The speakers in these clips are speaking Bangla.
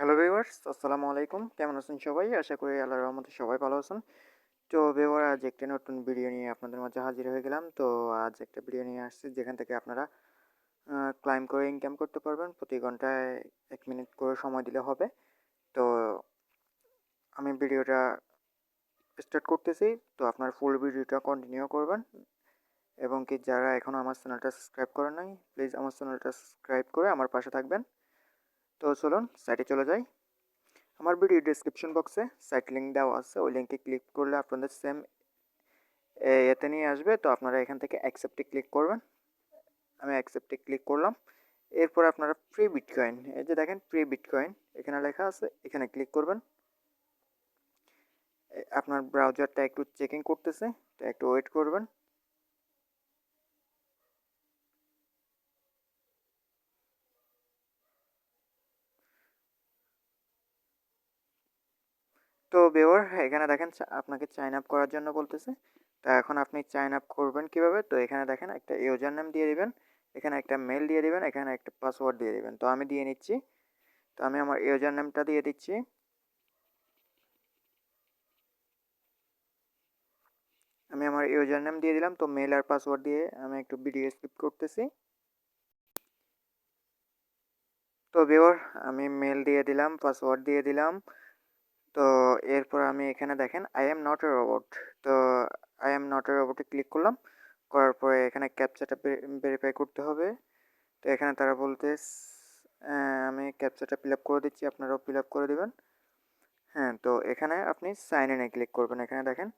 হ্যালো ভিউয়ার্স, আসসালামু আলাইকুম। কেমন আছেন সবাই? আশা করি আল্লাহর রহমতে সবাই ভালো আছেন। তো ভিউয়ার আজ একটা নতুন ভিডিও নিয়ে আপনাদের মাঝে হাজির হয়ে গেলাম। তো আজ একটা ভিডিও নিয়ে আসছি যেখান থেকে আপনারা ক্লাইম করে ইনকাম করতে পারবেন। প্রতি ঘন্টায় ১ মিনিট করে সময় দিলে হবে। তো আমি ভিডিওটা স্টার্ট করতেছি। তো আপনার ফুল ভিডিওটা কন্টিনিউ করবেন এবং কি যারা এখনও আমার চ্যানেলটা সাবস্ক্রাইব করেন নাই, প্লিজ আমার চ্যানেলটা সাবস্ক্রাইব করে আমার পাশে থাকবেন। তো চলুন সাইটে চলে যাই। আমার ভিডিও ডেসক্রিপশন বক্সে সাইট লিঙ্ক দেওয়া আছে, ওই লিঙ্কে ক্লিক করলে আপনাদের সেম এতে নিয়ে আসবে। তো আপনারা এখান থেকে অ্যাকসেপ্টে ক্লিক করবেন। আমি অ্যাকসেপ্টে ক্লিক করলাম। এরপর আপনারা ফ্রি বিটকয়েন, এই যে দেখেন ফ্রি বিটকয়েন এখানে লেখা আছে, এখানে ক্লিক করবেন। আপনার ব্রাউজারটা একটু চেকিং করতেছে, তো একটু ওয়েট করবেন। তো ভিউয়ার এখানে দেখেন আপনাকে সাইন আপ করার জন্য বলতেছে। তো এখন আপনি সাইন আপ করবেন কিভাবে? তো এখানে দেখেন একটা ইউজার নেম দিয়ে দিবেন, এখানে একটা মেল দিয়ে দিবেন, এখানে একটা পাসওয়ার্ড দিয়ে দিবেন। তো আমি দিয়ে নিচ্ছি। তো আমি আমার ইউজার নেমটা দিয়ে দিচ্ছি। আমি আমার ইউজার নেম দিয়ে দিলাম। তো মেল আর পাসওয়ার্ড দিয়ে আমি একটু ভিডিও স্কিপ করতেছি। তো ভিউয়ার আমি মেল দিয়ে দিলাম, পাসওয়ার্ড দিয়ে দিলাম। তো এরপর আমি এখানে দেখেন I am not a robot. তো আই এম নট এ রোবটে ক্লিক করলাম। করার পরে এখানে ক্যাপচাটা ভেরিফাই করতে হবে। তো এখানে তারা বলতে আমি ক্যাপচাটা ফিল আপ করে দিচ্ছি, আপনারাও ফিল আপ করে দেবেন। হ্যাঁ, তো এখানে আপনি সাইন ইনে ক্লিক করবেন। এখানে দেখেন,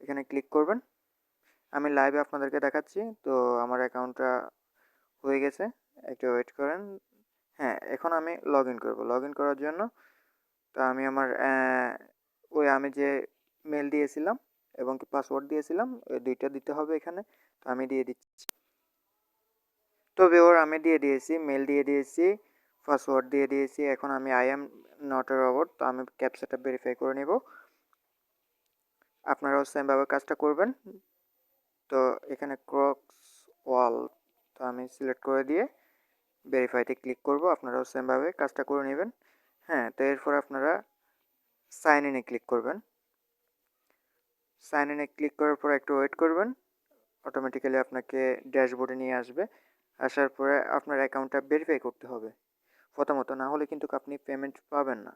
এখানে ক্লিক করবেন। আমি লাইভে আপনাদেরকে দেখাচ্ছি। তো আমার অ্যাকাউন্টটা হয়ে গেছে, একটু ওয়েট করেন। হ্যাঁ, এখন আমি লগ ইন করবো। লগ ইন করার জন্য তো আমি আমার ওই আমি যে মেল দিয়েছিলাম এবং কি পাসওয়ার্ড দিয়েছিলাম, ওই দুইটা দিতে হবে এখানে। তো আমি দিয়ে দিচ্ছি। তো ভিউয়ার আমি দিয়ে দিয়েছি, মেল দিয়ে দিয়েছি, পাসওয়ার্ড দিয়ে দিয়েছি। এখন আমি I am not a robot, তো আমি ক্যাপচাটা ভেরিফাই করে নেব। আপনারাও সেমভাবে কাজটা করবেন। তো এখানে ক্রক্স ওয়াল, তো আমি সিলেক্ট করে দিয়ে ভেরিফাইতে ক্লিক করব। আপনারাও সেমভাবে কাজটা করে নেবেন। হ্যাঁ, তো এরপর আপনারা সাইন ইনে ক্লিক করবেন। সাইন ইনে ক্লিক করার পর একটু ওয়েট করবেন। অটোমেটিক্যালি আপনাকে ড্যাশবোর্ডে নিয়ে আসবে। আসার পরে আপনার অ্যাকাউন্টটা ভেরিফাই করতে হবে প্রথমত, না হলে কিন্তু আপনি পেমেন্ট পাবেন না।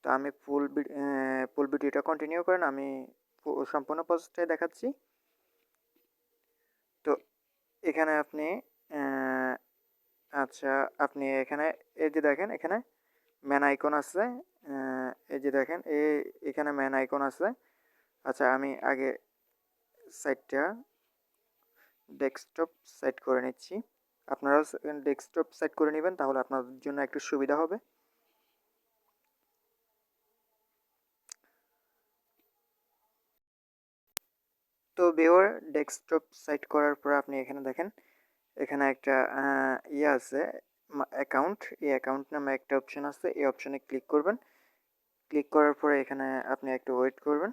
তো আমি ফুল ভিডিওটা কন্টিনিউ করেন, আমি সম্পূর্ণ প্রসেসটাই দেখাচ্ছি। তো এখানে আপনি আচ্ছা, আপনি এখানে এই যে দেখেন, এখানে ম্যান আইকন আছে। এই যে দেখেন, এখানে ম্যান আইকন আছে। আচ্ছা, আমি আগে সাইটটা ডেস্কটপ সেট করে নিচ্ছি। আপনারাও ডেস্কটপ সেট করে নেবেন, তাহলে আপনাদের জন্য একটু সুবিধা হবে। তো ভিউয়ার ডেস্কটপ সেট করার পর আপনি এখানে দেখেন, এখানে একটা ইয়ে আছে, অ্যাকাউন্ট। এই অ্যাকাউন্ট নামে একটা অপশন আছে, এই অপশনে ক্লিক করবেন। ক্লিক করার পরে এখানে আপনি একটু ওয়েট করবেন।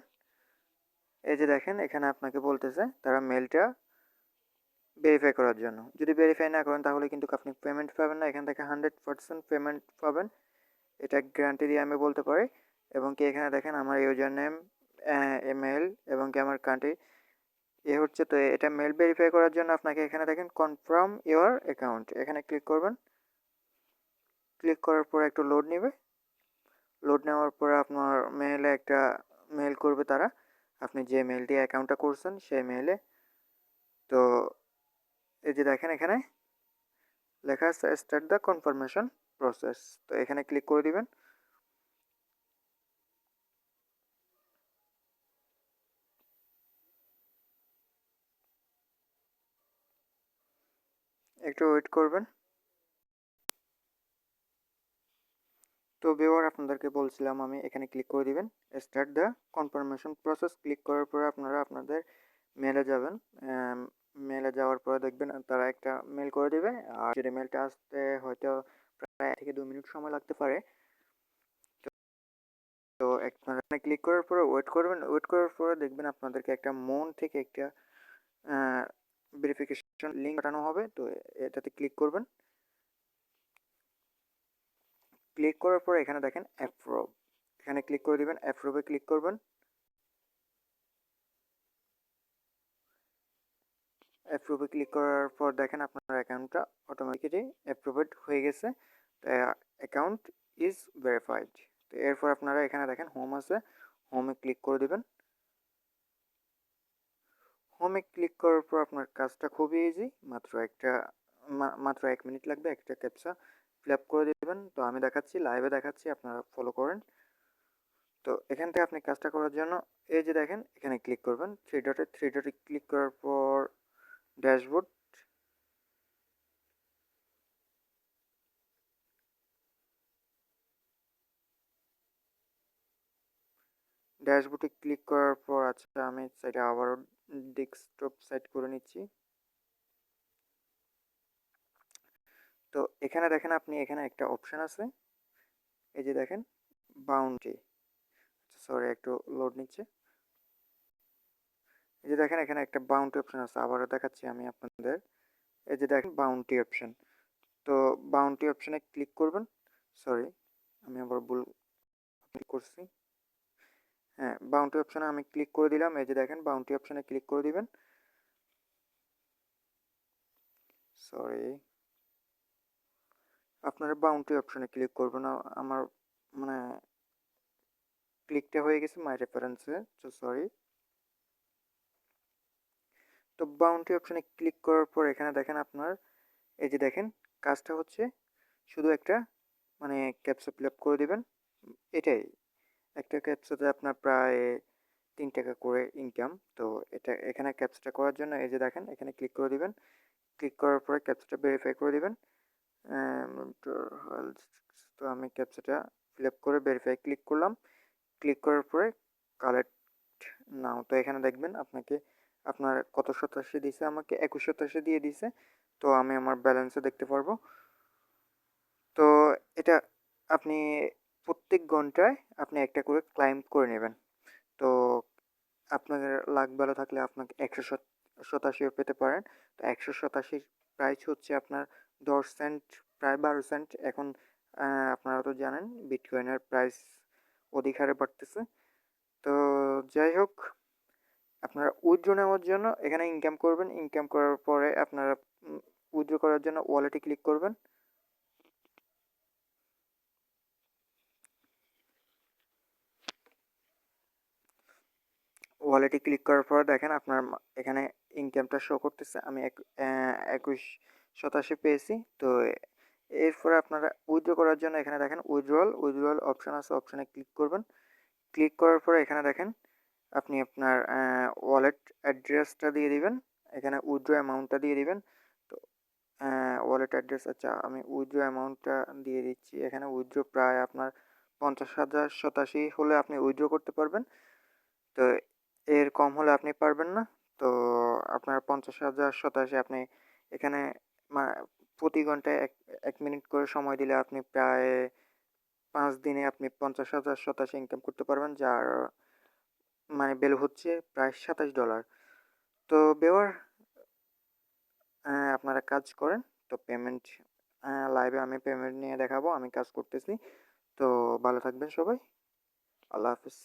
এই যে দেখেন, এখানে আপনাকে বলতেছে তারা মেলটা ভেরিফাই করার জন্য। যদি ভেরিফাই না করেন তাহলে কিন্তু আপনি পেমেন্ট পাবেন না। এখান থেকে 100% পেমেন্ট পাবেন, এটা গ্যারান্টি দিয়ে আমি বলতে পারি। এবং কি এখানে দেখেন আমার ইউজার নেম, ইমেল এবং কি আমার কান্ট্রি হচ্ছে। তো এটা মেল ভেরিফাই করার জন্য আপনাকে এখানে দেখেন কনফার্ম ইওর অ্যাকাউন্ট, এখানে ক্লিক করবেন। ক্লিক করার পর একটু লোড নেবে। লোড নেওয়ার পরে আপনার মেইলে একটা মেল করবে তারা, আপনি যে মেল দিয়ে অ্যাকাউন্টটা করছেন সেই মেইলে। তো এই যে দেখেন, এখানে লেখা আছে স্টার্ট দ্য কনফার্মেশন প্রসেস। তো এখানে ক্লিক করে দিবেন। একটু ওয়েট করবেন। তো ভিউয়ার আপনাদেরকে বলছিলাম আমি, এখানে ক্লিক করে দিবেন start the confirmation process. Click করার পরে আপনারা আপনাদের মেলে যাবেন। মেলে যাওয়ার পরে দেখবেন তারা একটা মেল করে দেবে। আর যদি মেলটা আসতে হয়তো প্রায় 1 থেকে 2 মিনিট সময় লাগতে পারে। তো আপনারা ক্লিক করার পরে ওয়েট করবেন। ওয়েট করার পরে দেখবেন আপনাদেরকে একটা মন থেকে একটা ভেরিফিকেশন লিঙ্ক পাঠানো হবে। তো এটাতে ক্লিক করবেন। ক্লিক করার পর এখানে দেখেন অ্যাপ্রুভ, এখানে ক্লিক করে দিবেন, অ্যাপ্রুভে ক্লিক করবেন। অ্যাপ্রুভে ক্লিক করার পর দেখেন আপনার অ্যাকাউন্টটা অটোমেটিক্যালি অ্যাপ্রুভড হয়ে গেছে। Account is verified. তো এরপর আপনারা এখানে দেখেন হোম আছে, হোমে ক্লিক করে দেবেন। হোমে ক্লিক করার পর আপনার কাজটা খুবই ইজি, মাত্র 1 মিনিট লাগবে। একটা ক্যাপচা ফিল আপ করে দেবেন। তো আমি দেখাচ্ছি, লাইভে দেখাচ্ছি, আপনারা ফলো করেন। তো এখান থেকে আপনি কাজটা করার জন্য এই যে দেখেন এখানে ক্লিক করবেন, থ্রি ডটে ক্লিক করার পর ড্যাশবোর্ড, ড্যাশবোর্ডে ক্লিক করার পর আচ্ছা আমি সেটা আবারও ডেস্কটপ সেট করে নিচ্ছি। তো এখানে দেখেন আপনি এখানে একটা অপশান আছে, এই যে দেখেন বাউন্ডারি, সরি একটু লোড নিচ্ছে। এই যে দেখেন এখানে একটা বাউন্ডারি অপশান আছে, আবারও দেখাচ্ছি আমি আপনাদের। এই যে দেখেন বাউন্ডারি অপশান, তো বাউন্ডারি অপশানে ক্লিক করবেন। সরি আমি আবার ভুল ক্লিক করছি। হ্যাঁ, বাউন্ডারি অপশানে আমি ক্লিক করে দিলাম। এই যে দেখেন বাউন্ডারি অপশানে ক্লিক করে দিবেন। সরি, আপনারা বাউন্ডারি অপশানে ক্লিক করবেন। আমার মানে ক্লিকটা হয়ে গেছে মাই রেফারেন্সে, তো সরি। তো বাউন্ডারি অপশানে ক্লিক করার পর এখানে দেখেন আপনার এই যে দেখেন কাজটা হচ্ছে শুধু একটা মানে ক্যাপচা ফিল আপ করে দেবেন, এটাই। একটা ক্যাপচাতে আপনার প্রায় 3 টাকা করে ইনকাম। তো এটা এখানে ক্যাপচাটা করার জন্য এই যে দেখেন এখানে ক্লিক করে দিবেন। ক্লিক করার পরে ক্যাপচাটা ভেরিফাই করে দিবেন। তো আমি ক্যাপচাটা ফিল আপ করে ভেরিফাই ক্লিক করলাম। ক্লিক করার পরে কালেক্ট নাও, তো এখানে দেখবেন আপনাকে আপনার কত শতাংশ দিয়েছে, আমাকে 21% দিয়ে দিয়েছে। তো আমি আমার ব্যালেন্সে দেখতে পারবো। তো এটা আপনি প্রত্যেক ঘন্টায় আপনি একটা করে ক্লাইম করে নেবেন। তো আপনার লাক ভালো থাকলে আপনাকে 187 পেতে পারেন। তো 187 প্রাইস হচ্ছে আপনার 10 সেন্ট, প্রায় 12 সেন্ট। এখন আপনারা তো জানেন বিটকয়েনের প্রাইস অধিক হারে বাড়তেছে। তো যাই হোক, আপনারা উইথড্র নেওয়ার জন্য এখানে ইনকাম করবেন। ইনকাম করার পরে আপনারা উইথড্র করার জন্য ওয়ালেটে ক্লিক করবেন। ওয়ালেটে ক্লিক করার পর দেখেন আপনার এখানে ইনকামটা শো করতেছে, আমি 2187 পেয়েছি। তো এরপরে আপনারা উইথড্র করার জন্য এখানে দেখেন উইথড্রয়াল অপশান আছে, অপশানে ক্লিক করবেন। ক্লিক করার পরে এখানে দেখেন আপনি আপনার ওয়ালেট অ্যাড্রেসটা দিয়ে দিবেন, এখানে উইথড্র অ্যামাউন্টটা দিয়ে দিবেন। তো ওয়ালেট অ্যাড্রেস, আচ্ছা আমি উইথড্র অ্যামাউন্টটা দিয়ে দিচ্ছি। এখানে উইথড্র প্রায় আপনার 50,087 হলে আপনি উইথড্র করতে পারবেন। তো এর কম হলে আপনি পারবেন না। তো আপনার 50,087 আপনি এখানে প্রতি ঘন্টায় 1 মিনিট করে সময় দিলে আপনি প্রায় 5 দিনে আপনি 50,087 ইনকাম করতে পারবেন, যার মানে ভ্যালু হচ্ছে প্রায় $27। তো বেওয়ার আপনারা কাজ করেন। তো পেমেন্ট লাইভে আমি পেমেন্ট নিয়ে দেখাবো, আমি কাজ করতেছি। তো ভালো থাকবেন সবাই, আল্লাহ হাফিজ।